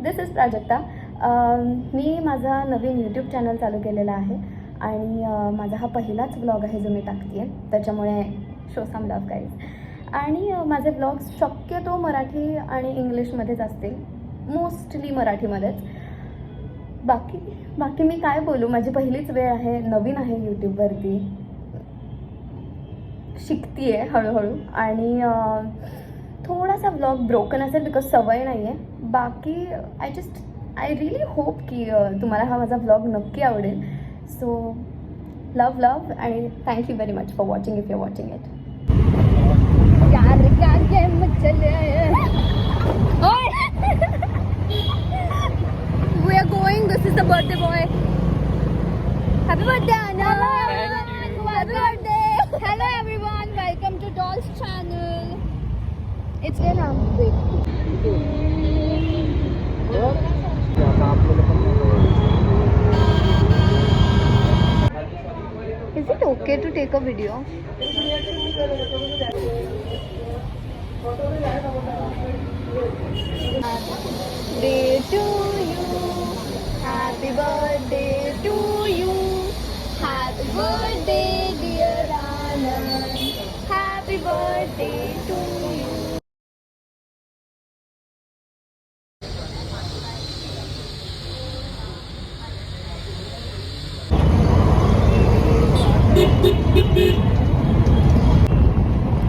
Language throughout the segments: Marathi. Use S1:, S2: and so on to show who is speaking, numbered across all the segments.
S1: दिस इज प्राजक्ता. मी माझा नवीन यूट्यूब चॅनल चालू केलेला आहे आणि माझा हा पहिलाच व्लॉग आहे जो मी टाकते आहे, त्याच्यामुळे शो सम लव्ह गाईज. आणि माझे व्लॉग्स शक्यतो मराठी आणि इंग्लिशमध्येच असतील, मोस्टली मराठीमध्येच. बाकी मी काय बोलू, माझी पहिलीच वेळ आहे, नवीन आहे यूट्यूबवरती, शिकते आहे हळूहळू. आणि थोडासा व्लॉग ब्रोकन असेल बिकॉज सवय नाही आहे. बाकी आय रिअली होप की तुम्हाला हा माझा व्लॉग नक्की आवडेल. सो लव आणि thank you very much for watching if you are watching it. यार क्या गेम चले we are going. This is the birthday boy. Happy birthday Anna. Happy birthday. Hello everyone, welcome to Doll's channel. It's your name. Is it okay to take a video? Day to you, happy birthday to you, happy birthday dear Anand, happy birthday to you.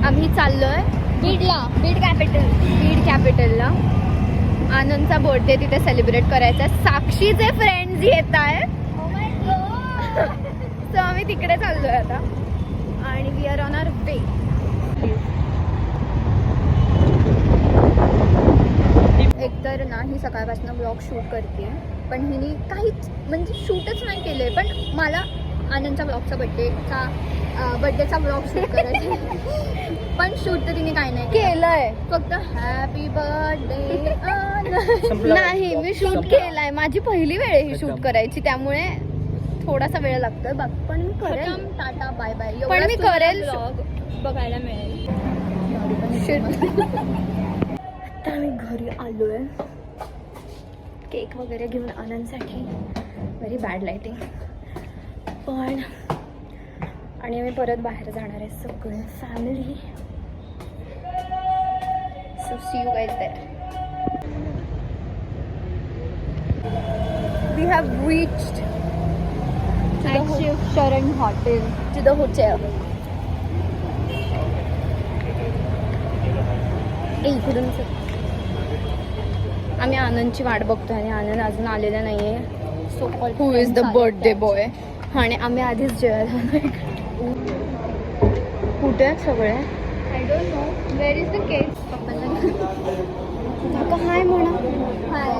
S1: आम्ही चाललोय बीड कॅपिटलला. आनंदचा बर्थडे तिथे सेलिब्रेट करायचा. साक्षीचे फ्रेंड्स येत आहेत, सो आम्ही तिकडे चाललोय आता आणि we are on our way. एकतर ना ही सकाळपासून ब्लॉग शूट करते, पण हिने काहीच म्हणजे शूटच नाही केलंय. पण मला आनंदच्या ब्लॉगचा बर्थडेचा ब्लॉग शूट करायचा, पण शूट तर तिने काही नाही केलंय. फक्त हॅपी बर्थडे नाही मी शूट केलाय. माझी पहिली वेळ आहे ही शूट करायची, त्यामुळे थोडासा वेळ लागतोय. पण मी करेल. Tata bye bye. पण मी करेल, ब्लॉग बघायला मिळेल. आता मी घरी आलोय केक वगैरे घेऊन आनंदसाठी. व्हेरी बॅड लाईटिंग पण. आणि आम्ही परत बाहेर जाणार आहे सगळे family. So see you guys there. We have reached Sharan hotel to the hotel. इकडून आम्ही आनंदची वाट बघतोय आणि आनंद अजून आलेला नाही आहे. So called who is the birthday boy. आणि आम्ही आधीच जेवायला. कुठे आहेत सगळे? I don't know. Where is the cake? काका हाय म्हणा. हाय.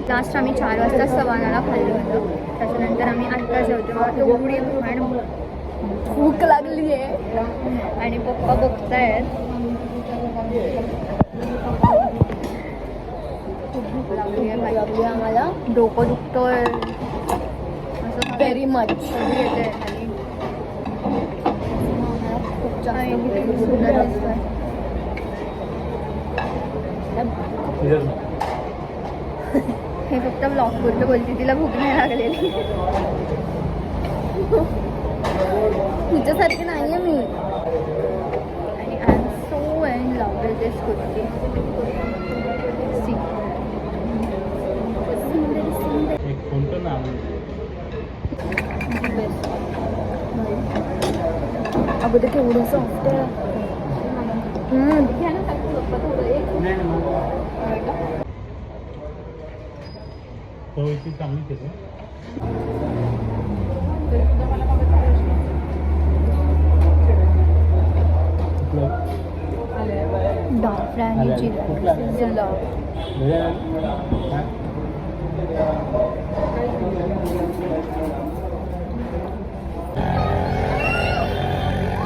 S1: लास्ट आम्ही 4 वाजता सवानाला खाल्लं होतं. त्याच्यानंतर आम्ही 8ला जेवतो. एवढी भूक लागली आहे आणि पप्पा बघतायत. खूप भूक लागली आहे आम्हाला. डोकं दुखतोय असं व्हेरी मच. येते खाली. खूप जास्त सुंदर दिसतोय. हे फक्त ब्लॉग पुरतं बोलते, तिला भूक नाही लागलेली. तिच्यासारखी नाही आहे मी. आणि I am so in love with this kurti. अगं ते केवढं सॉफ्ट आहे. डार्क फ्राय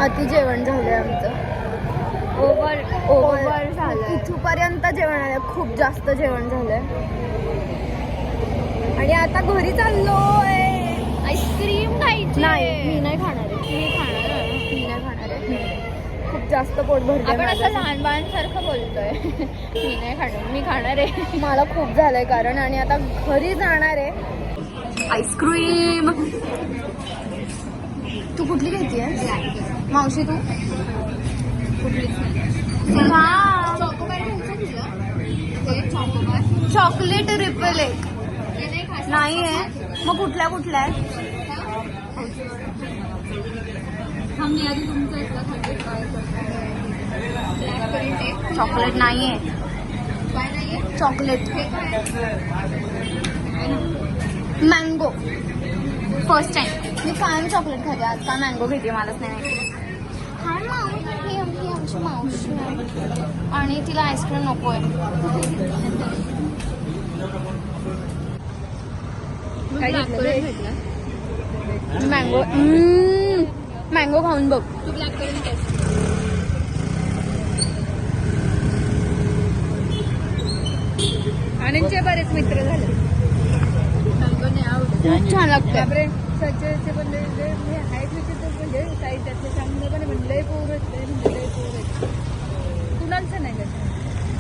S1: अति जेवण झालंय आमचं. ओव्हर झालं. इथपर्यंत जेवण आहे, खूप जास्त जेवण झालंय. आणि आता घरी चाललोय. आईस्क्रीम खायची. नाही मी नाही खाणार आहे. मी नाही खाणार आहे.
S2: खूप जास्त पोट भरते
S1: आपण असं लहान बाळांसारखं बोलतोय. मी नाही खाणार, मी खाणार आहे.
S2: मला खूप झालंय कारण. आणि आता घरी जाणार आहे. आईस्क्रीम तू कुठली घेतीये मावशी? तू चॉकलेट रिपल एक नाही आहे. मग कुठल्या कुठल्या आहे? चॉकलेट नाही आहे. चॉकलेट मँगो फर्स्ट टाइम मी कायम चॉकलेट खाते. आज का मँगो घेते मलाच नाही माहिती. हा मावशी ही आमची मावशी आहे आणि तिला आईस्क्रीम नको आहे. मँगो मँगो खाऊन बघ.
S1: तू ब्लॅकबेरी
S2: आनंदचे बरेच मित्र झाले.
S1: मँगो नाही आवडत.
S2: खूप छान लागतं.